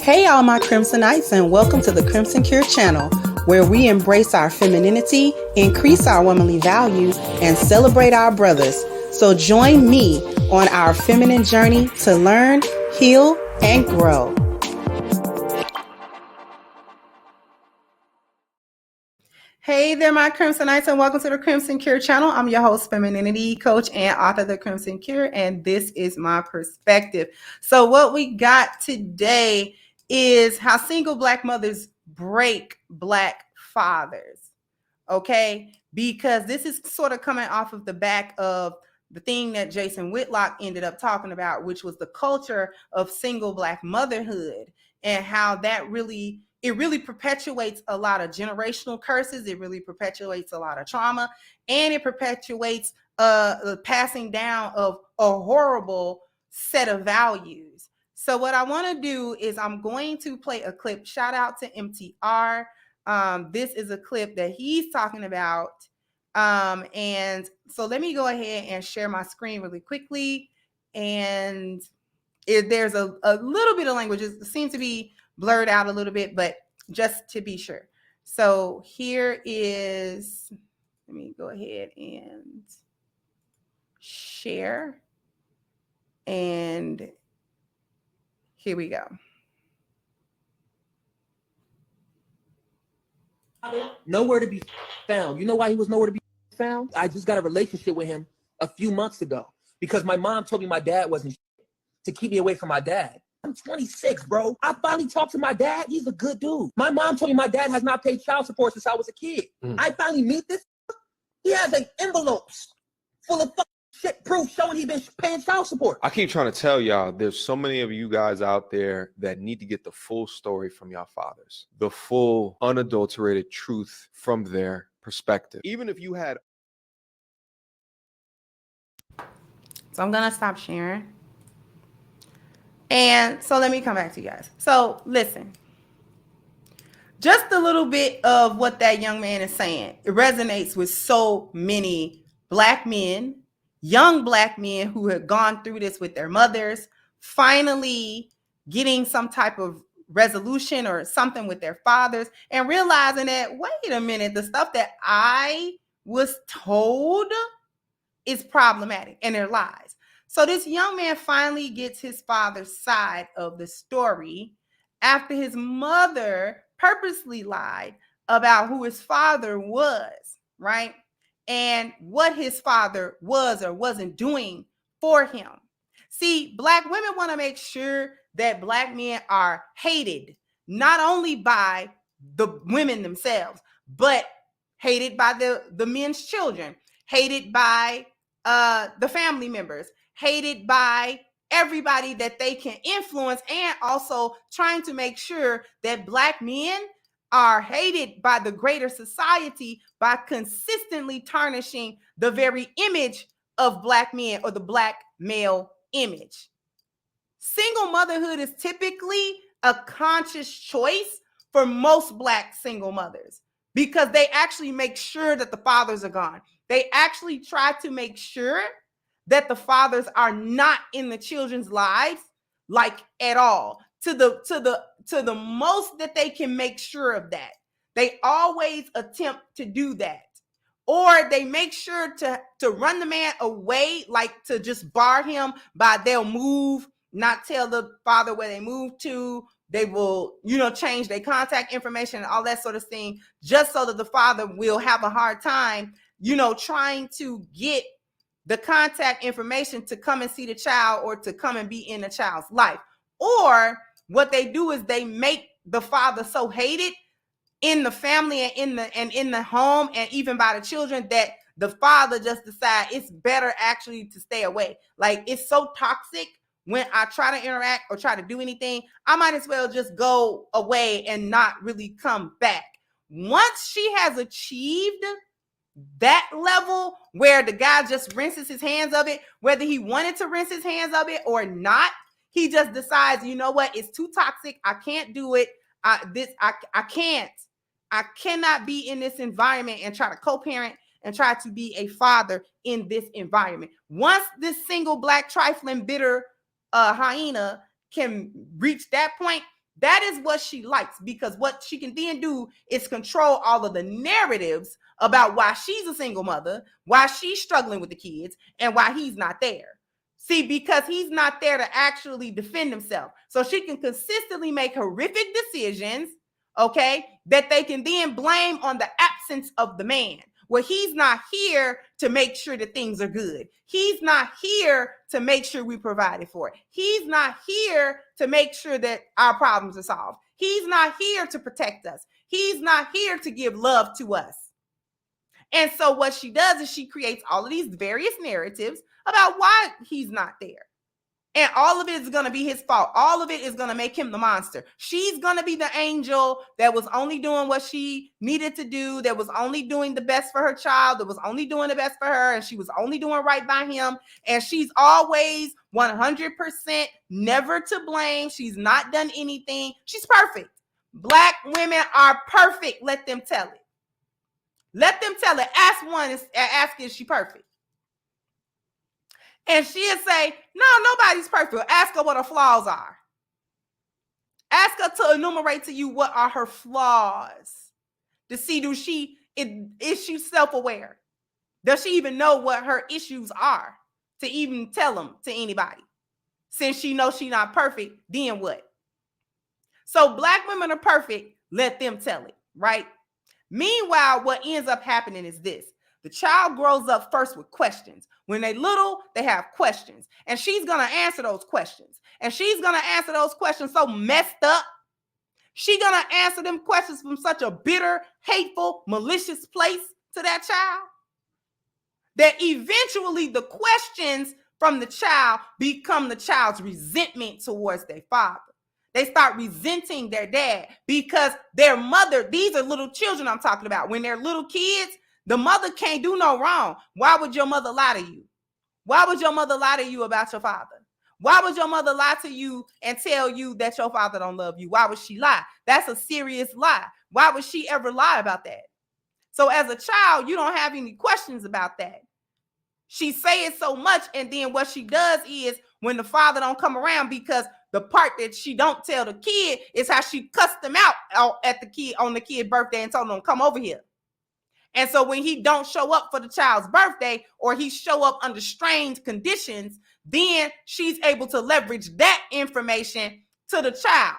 Hey, all my Crimsonites, and welcome to the Crimson Cure channel, where we embrace our femininity, increase our womanly value, and celebrate our brothers. So join me on our feminine journey to learn, heal, and grow. Hey there, my Crimsonites, and welcome to the Crimson Cure channel. I'm your host, femininity coach and author of the Crimson Cure, and this is my perspective. So what we got today is how single Black mothers break Black fathers, okay? Because this is sort of coming off of the back of the thing that Jason Whitlock ended up talking about, which was the culture of single Black motherhood and how that really perpetuates a lot of generational curses. It really perpetuates a lot of trauma, and it perpetuates the passing down of a horrible set of values. So what I want to do is I'm going to play a clip. Shout out to MTR. This is a clip that he's talking about. And so let me go ahead and share my screen really quickly. And there's a little bit of language. It seems to be blurred out a little bit, but just to be sure. So here is, let me go ahead and share. And here we go. Nowhere to be found. You know why he was nowhere to be found? I just got a relationship with him a few months ago because my mom told me my dad wasn't to keep me away from my dad. I'm 26, bro. I finally talked to my dad. He's a good dude. My mom told me my dad has not paid child support since I was a kid. I finally meet this. He has an envelopes full of shit proof showing he been paying child support. I keep trying to tell y'all, there's so many of you guys out there that need to get the full story from your fathers, the full unadulterated truth from their perspective. Even if you had. So I'm going to stop sharing. And so let me come back to you guys. So listen, just a little bit of what that young man is saying. It resonates with so many Black men, young Black men who have gone through this with their mothers, finally getting some type of resolution or something with their fathers and realizing that, wait a minute, the stuff that I was told is problematic in their lives. So this young man finally gets his father's side of the story after his mother purposely lied about who his father was, right? And what his father was or wasn't doing for him. See, Black women want to make sure that Black men are hated, not only by the women themselves, but hated by the men's children, hated by the family members, hated by everybody that they can influence, and also trying to make sure that Black men are hated by the greater society by consistently tarnishing the very image of Black men or the Black male image. Single motherhood is typically a conscious choice for most Black single mothers because they actually make sure that the fathers are gone. They actually try to make sure that the fathers are not in the children's lives, like at all, to the most that they can make sure of that. They always attempt to do that. Or they make sure to run the man away, like to just bar him by they'll move, not tell the father where they move to. They will, change their contact information and all that sort of thing, just so that the father will have a hard time, trying to get the contact information to come and see the child or to come and be in the child's life. Or what they do is they make the father so hated in the family and in the home and even by the children that the father just decides it's better actually to stay away. Like, it's so toxic when I try to interact or try to do anything, I might as well just go away and not really come back. Once she has achieved that level where the guy just rinses his hands of it, whether he wanted to rinse his hands of it or not, he just decides, you know what, it's too toxic. I can't do it. I cannot be in this environment and try to co-parent and try to be a father in this environment. Once this single Black trifling bitter hyena can reach that point, That is what she likes, because what she can then do is control all of the narratives about why she's a single mother, why she's struggling with the kids, and why he's not there. See, because he's not there to actually defend himself. So she can consistently make horrific decisions, okay, that they can then blame on the absence of the man. Well, he's not here to make sure that things are good. He's not here to make sure we provided for it. He's not here to make sure that our problems are solved. He's not here to protect us. He's not here to give love to us. And so what she does is she creates all of these various narratives about why he's not there. And all of it is going to be his fault. All of it is going to make him the monster. She's going to be the angel that was only doing what she needed to do, that was only doing the best for her child, that was only doing the best for her, and she was only doing right by him. And she's always 100% never to blame. She's not done anything. She's perfect. Black women are perfect. Let them tell it. Let them tell it. Ask one, ask is she perfect? And she'll say, no, nobody's perfect. Ask her what her flaws are. Ask her to enumerate to you what are her flaws. To see, is she self-aware? Does she even know what her issues are to even tell them to anybody? Since she knows she's not perfect, then what? So black women are perfect. Let them tell it, right? Meanwhile, what ends up happening is this. The child grows up first with questions. When they're little, they have questions. And she's going to answer those questions. And she's going to answer those questions so messed up. She's going to answer them questions from such a bitter, hateful, malicious place to that child that eventually the questions from the child become the child's resentment towards their father. They start resenting their dad because their mother, these are little children I'm talking about. When they're little kids, the mother can't do no wrong. Why would your mother lie to you? Why would your mother lie to you about your father? Why would your mother lie to you and tell you that your father don't love you? Why would she lie? That's a serious lie. Why would she ever lie about that? So as a child, you don't have any questions about that. She say it so much, and then what she does is when the father don't come around, because the part that she don't tell the kid is how she cussed him out at the kid on the kid's birthday and told him, come over here. And so when he don't show up for the child's birthday, or he show up under strange conditions, then she's able to leverage that information to the child.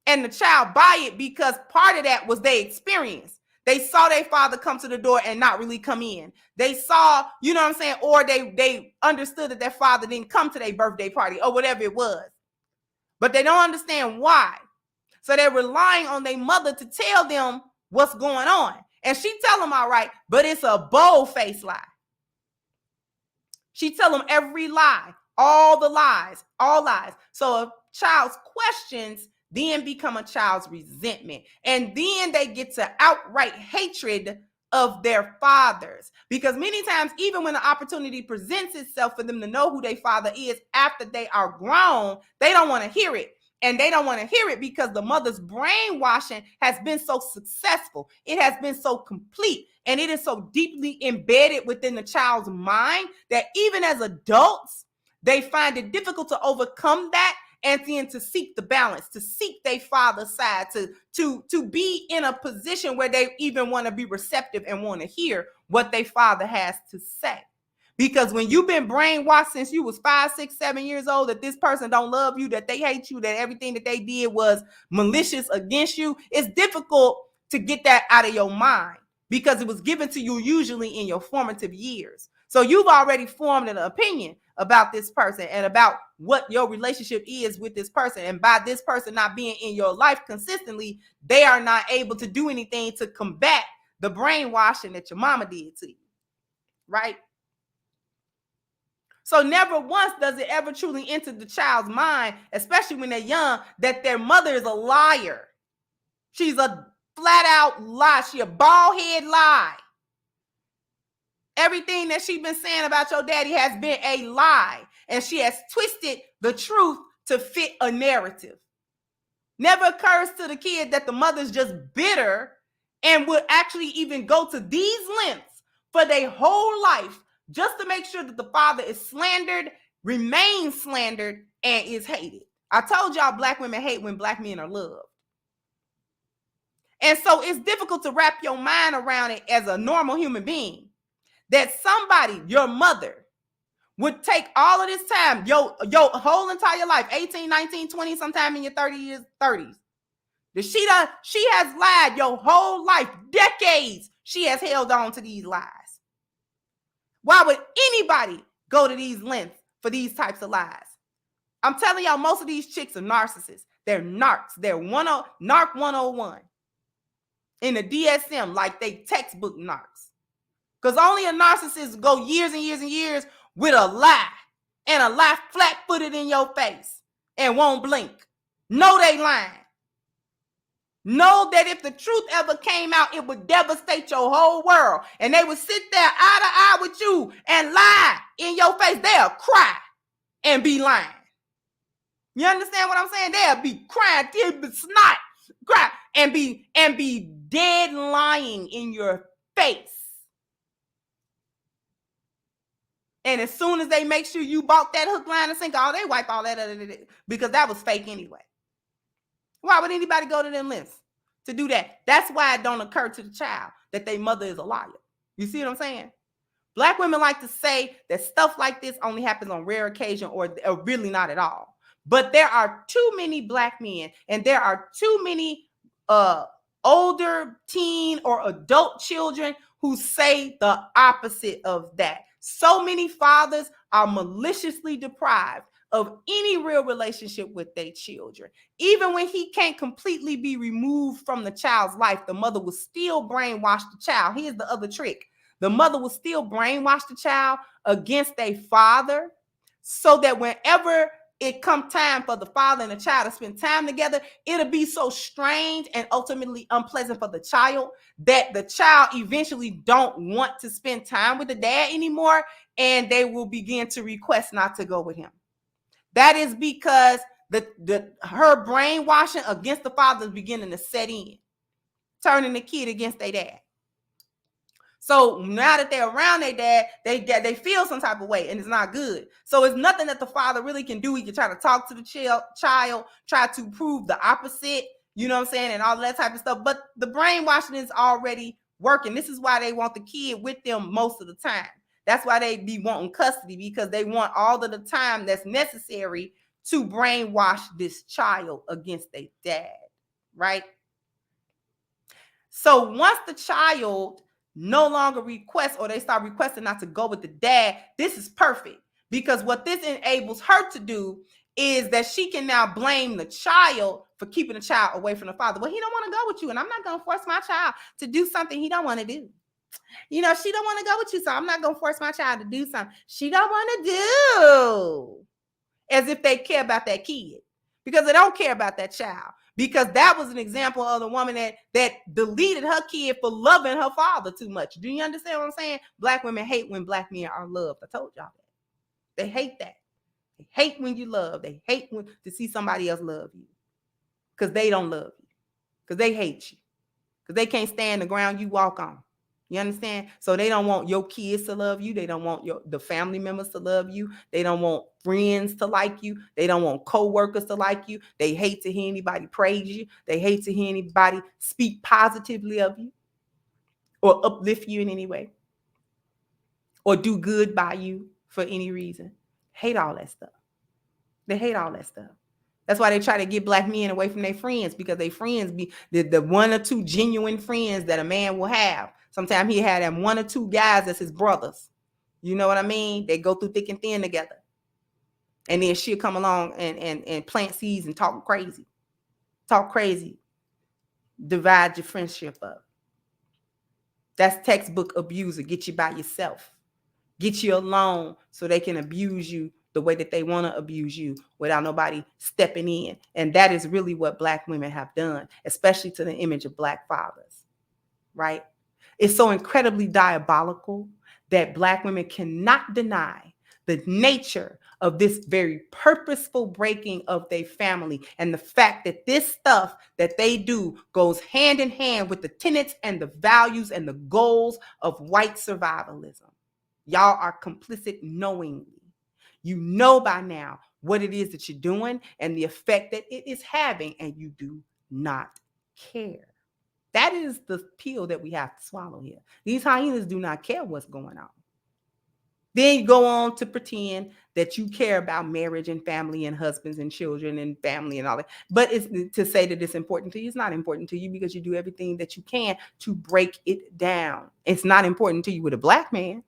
And the child buy it because part of that was their experience. They saw their father come to the door and not really come in. They saw, you know what I'm saying? Or they understood that their father didn't come to their birthday party or whatever it was. But they don't understand why. So they're relying on their mother to tell them what's going on. And she tell them all right, but it's a bold-faced lie. She tell them every lie, all the lies, all lies. So a child's questions then become a child's resentment. And then they get to outright hatred of their fathers. Because many times, even when the opportunity presents itself for them to know who their father is after they are grown, they don't want to hear it. And they don't want to hear it because the mother's brainwashing has been so successful. It has been so complete. And it is so deeply embedded within the child's mind that even as adults, they find it difficult to overcome that and then to seek the balance, to seek their father's side, to be in a position where they even want to be receptive and want to hear what their father has to say. Because when you've been brainwashed since you was 5, 6, 7 years old, that this person don't love you, that they hate you, that everything that they did was malicious against you, it's difficult to get that out of your mind because it was given to you usually in your formative years. So you've already formed an opinion about this person and about what your relationship is with this person. And by this person not being in your life consistently, they are not able to do anything to combat the brainwashing that your mama did to you, right? So never once does it ever truly enter the child's mind, especially when they're young, that their mother is a liar. She's a flat out lie. She a bald head lie. Everything that she's been saying about your daddy has been a lie. And she has twisted the truth to fit a narrative. Never occurs to the kid that the mother's just bitter and would actually even go to these lengths for their whole life just to make sure that the father is slandered, remains slandered, and is hated. I told y'all black women hate when black men are loved. And so it's difficult to wrap your mind around it as a normal human being, that somebody, your mother, would take all of this time, your whole entire life, 18, 19, 20, sometime in your 30s, that she has lied your whole life, decades, she has held on to these lies. Why would anybody go to these lengths for these types of lies? I'm telling y'all, most of these chicks are narcissists. They're narcs. They're narc 101 in the DSM, like they textbook narcs. Because only a narcissist go years and years and years with a lie, and a lie flat-footed in your face and won't blink. Know they lying. Know that if the truth ever came out, it would devastate your whole world. And they would sit there eye to eye with you and lie in your face. They'll cry and be lying. You understand what I'm saying? They'll be crying, they'll be snot, cry, and be dead lying in your face. And as soon as they make sure you bought that hook, line, and sinker, they wipe all that other, because that was fake anyway. Why would anybody go to them lengths to do that? That's why it don't occur to the child that their mother is a liar. You see what I'm saying? Black women like to say that stuff like this only happens on rare occasion or really not at all. But there are too many black men, and there are too many older teen or adult children who say the opposite of that. So many fathers are maliciously deprived of any real relationship with their children. Even when he can't completely be removed from the child's life, the mother will still brainwash the child. Here's the other trick. The mother will still brainwash the child against a father, so that whenever it come time for the father and the child to spend time together, it'll be so strange and ultimately unpleasant for the child that the child eventually don't want to spend time with the dad anymore, and they will begin to request not to go with him. That is because her brainwashing against the father is beginning to set in, turning the kid against their dad. So now that they're around their dad, they feel some type of way, and it's not good. So it's nothing that the father really can do. He can try to talk to the child, try to prove the opposite, you know what I'm saying, and all that type of stuff. But the brainwashing is already working. This is why they want the kid with them most of the time. That's why they be wanting custody, because they want all of the time that's necessary to brainwash this child against their dad, right? So once the child no longer requests, or they start requesting not to go with the dad, this is perfect, because what this enables her to do is that she can now blame the child for keeping the child away from the father. Well, he don't want to go with you, and I'm not going to force my child to do something he don't want to do. You know, she don't want to go with you, so I'm not going to force my child to do something she don't want to do. As if they care about that kid, because they don't care about that child. Because that was an example of the woman that deleted her kid for loving her father too much. Do you understand what I'm saying? Black women hate when black men are loved. I told y'all that. They hate that. They hate when you love. They hate to see somebody else love you, because they don't love you, because they hate you, because they can't stand the ground you walk on. You understand? So they don't want your kids to love you. They don't want the family members to love you. They don't want friends to like you. They don't want co-workers to like you. They hate to hear anybody praise you. They hate to hear anybody speak positively of you or uplift you in any way or do good by you for any reason. Hate all that stuff. They hate all that stuff. That's why they try to get black men away from their friends, because their friends be the one or two genuine friends that a man will have. Sometimes he had them one or two guys as his brothers. You know what I mean? They go through thick and thin together. And then she'll come along and plant seeds and talk crazy. Talk crazy. Divide your friendship up. That's textbook abuser. Get you by yourself. Get you alone so they can abuse you the way that they want to abuse you without nobody stepping in. And that is really what black women have done, especially to the image of black fathers, right? It's so incredibly diabolical that black women cannot deny the nature of this very purposeful breaking of their family, and the fact that this stuff that they do goes hand in hand with the tenets and the values and the goals of white survivalism. Y'all are complicit knowingly. You know by now what it is that you're doing and the effect that it is having, and you do not care. That is the pill that we have to swallow here. These hyenas do not care what's going on. Then you go on to pretend that you care about marriage and family and husbands and children and family and all that. But it's to say that it's important to you. It's not important to you because you do everything that you can to break it down. It's not important to you with a black man.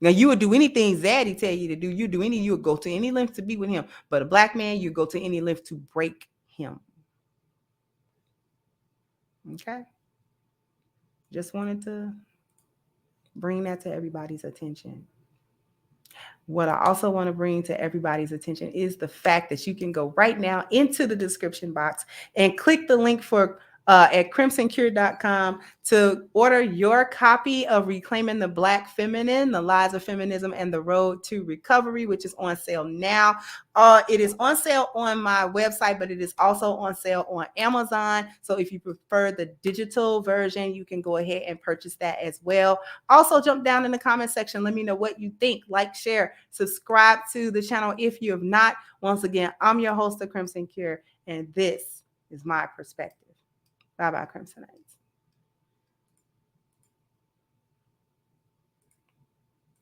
Now, you would do anything Zaddy tell you to do. You would go to any length to be with him. But a black man, you go to any length to break him. Okay? Just wanted to bring that to everybody's attention. What I also want to bring to everybody's attention is the fact that you can go right now into the description box and click the link for at crimsoncure.com to order your copy of Reclaiming the Black Feminine, The Lies of Feminism and the Road to Recovery, which is on sale now. It is on sale on my website, but it is also on sale on Amazon. So if you prefer the digital version, you can go ahead and purchase that as well. Also, jump down in the comment section. Let me know what you think. Like, share, subscribe to the channel if you have not. Once again, I'm your host of Crimson Cure, and this is my perspective. Bye-bye, Crimsonites.